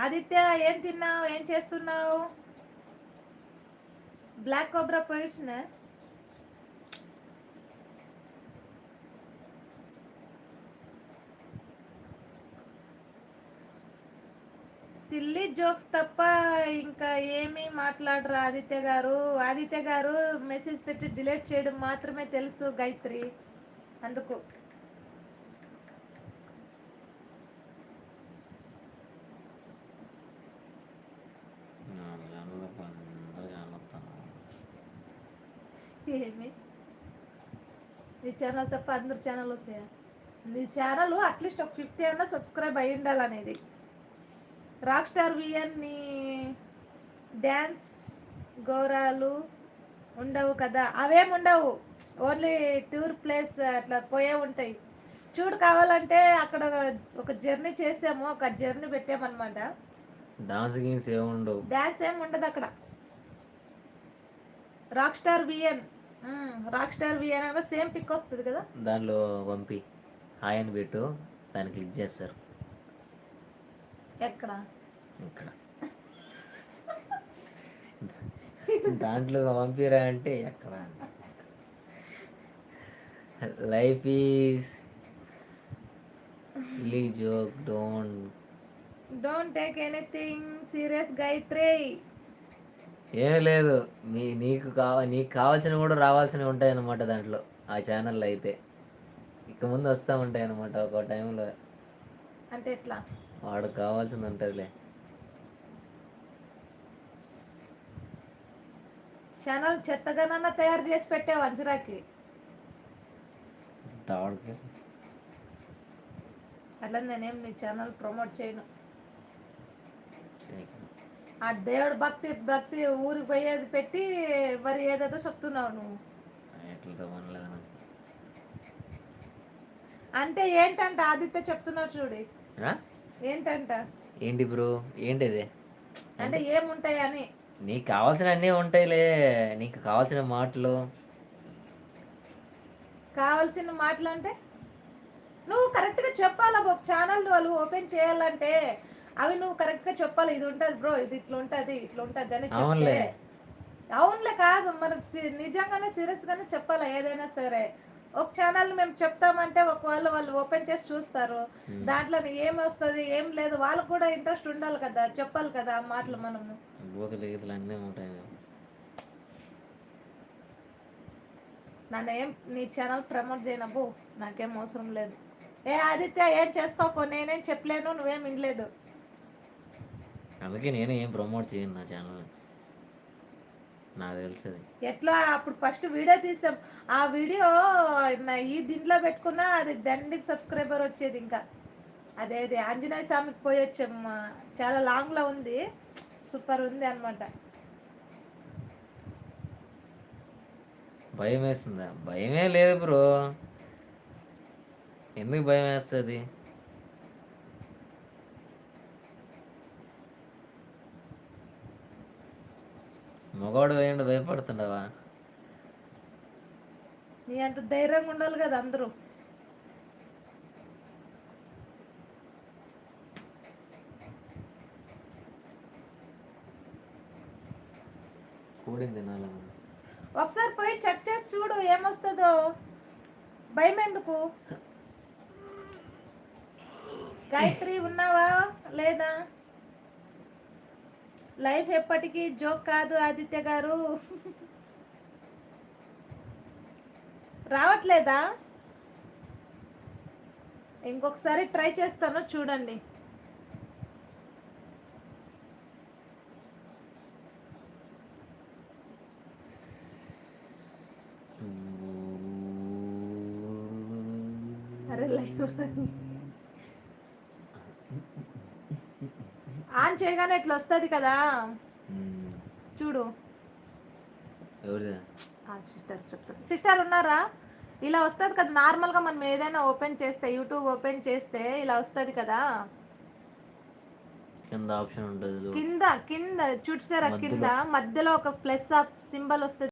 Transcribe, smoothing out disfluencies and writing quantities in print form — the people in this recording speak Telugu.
ఆదిత్య ఏం తిన్నావు, ఏం చేస్తున్నావు? బ్లాక్ కోబ్రా పోయిడ్స్నా? సిల్లీ జోక్స్ తప్ప ఇంకా ఏమీ మాట్లాడరు ఆదిత్య గారు. ఆదిత్య గారు మెసేజ్ పెట్టి డిలీట్ చేయడం మాత్రమే తెలుసు గాయత్రి, అందుకు. ఏమి నీ ఛానల్ తప్ప అందరు ఛానల్ వస్తాయా? నీ ఛానల్ అట్లీస్ట్ ఒక 50 అన్నా సబ్స్క్రైబ్ అయి ఉండాలనేది. రాక్ స్టార్ విఎన్ నీ డ్యాన్స్ గౌరాలు ఉండవు కదా? అవేం ఉండవు, ఓన్లీ టూర్ ప్లేస్ అట్లా పోయే ఉంటాయి. చూడు, కావాలంటే అక్కడ ఒక జర్నీ చేసాము, ఒక జర్నీ పెట్టామన్నమాట. డాన్స్ గేమ్స్ ఏముండవు, డాన్స్ ఏమి ఉండదు అక్కడ. రాక్ స్టార్ విఎన్, రాక్ స్టార్ విఎన్ అంటే సేమ్ పిక్ వస్తుంది కదా, దానిలో పంపి హాయ్ అని పెట్టు, దాన్ని క్లిక్ చేస్తారు. ఎక్కడ? ఇక్కడ దాంట్లో పంపిరా అంటే ఎక్కడ? Life is joke, don't take anything serious Gayatri. ఏం లేదు, నీకు కావాల్సినవి కూడా రావాల్సినవి ఉంటాయి అన్నమాట దాంట్లో. ఆ ఛానల్లో అయితే ఇక ముందు వస్తూ ఉంటాయి అన్నమాట ఒక టైంలో. అంటే ఎట్లా? వాడికి కావాల్సింది ఉంటుందిలే. ఛానల్ చెత్తగానన్నా తయారు చేసి పెట్టావు అంజరాకి. అట్లా నేనేం నీ ఛానల్ ప్రమోట్ చేయను. ఆ దేవుడు భక్తి భక్తి ఊరికి పోయేది పెట్టి మరి ఏదేదో చెప్తున్నావు నువ్వు. అంటే ఏంటంట ఆదిత్య చెప్తున్నావు చూడు, ఏంటంట? ఏంటి బ్రో, ఏంటిది? అంటే ఏముంటాయని. నీకు కావాల్సిన అన్నీ ఉంటాయిలే, నీకు కావాల్సిన మాటలు. కావాల్సిన మాటలు అంటే నువ్వు కరెక్ట్గా చెప్పాలా. ఒక ఛానల్ వాళ్ళు ఓపెన్ చేయాలంటే అవి నువ్వు కరెక్ట్గా చెప్పాలి. ఇది ఉంటుంది బ్రో, ఇది ఇట్లా ఉంటుంది, ఇట్లా ఉంటుంది అని చెప్తే. అవునులే కాదు, మనకు నిజంగానే సీరియస్గానే చెప్పాలా ఏదైనా సరే. ఒక ఛానల్ మేము చెప్తామంటే ఒకవేళ వాళ్ళు ఓపెన్ చేసి చూస్తారు, దాంట్లో ఏం వస్తుంది ఏం లేదు, వాళ్ళకు కూడా ఇంట్రెస్ట్ ఉండాలి కదా, చెప్పాలి కదా ఆ మాటలు. మనము నన్ను ఏం నీ ఛానల్ ప్రమోట్ చేయనబ్బు, నాకేం అవసరం లేదు. ఏ ఆదిత్య ఏం చేసుకోకో, నేనేం చెప్పలేను, నువ్వేం వినలేదు. అందుకే నేను ఏం ప్రమోట్ చేయను నా ఛానల్, నాకు తెలుస్తుంది. ఎట్లా అప్పుడు ఫస్ట్ వీడియో తీసాం, ఆ వీడియో ఈ దీంట్లో పెట్టుకున్నా అది దండికి సబ్స్క్రైబర్ వచ్చేది. ఇంకా అదేది ఆంజనేయ స్వామికి పోయి వచ్చాం, చాలా లాంగ్లో ఉంది, సూపర్ ఉంది అనమాట. భయం వేస్తుందా? భయమే లేదు బ్రో, ఎందుకు భయం వేస్తుంది? మగవాడు వేయండి భయపడుతుండవా? నీ అంత ధైర్యంగా ఉండాలి కదా అందరూ. కూడింది తినాలి. ఒకసారి పోయి చెక్ చేసి చూడు ఏమొస్తుందో, భయం ఎందుకు? గాయత్రి ఉన్నావా లేదా? లైఫ్ ఎప్పటికీ జోక్ కాదు ఆదిత్య గారు. రావట్లేదా? ఇంకొకసారి ట్రై చేస్తాను చూడండి. అరే లైవ్ ఆన్ చేయగానే ఇట్లా వస్తుంది కదా, చూడు. సిస్టర్ చెప్తాను. సిస్టర్ ఉన్నారా? ఇలా వస్తుంది కదా నార్మల్గా, మనం ఏదైనా ఓపెన్ చేస్తే, యూట్యూబ్ ఓపెన్ చేస్తే ఇలా వస్తుంది కదా, కింద ఆప్షన్ ఉంటుంది, కింద కింద చూసారా, కింద మధ్యలో ఒక ప్లస్ సింబల్ వస్తుంది.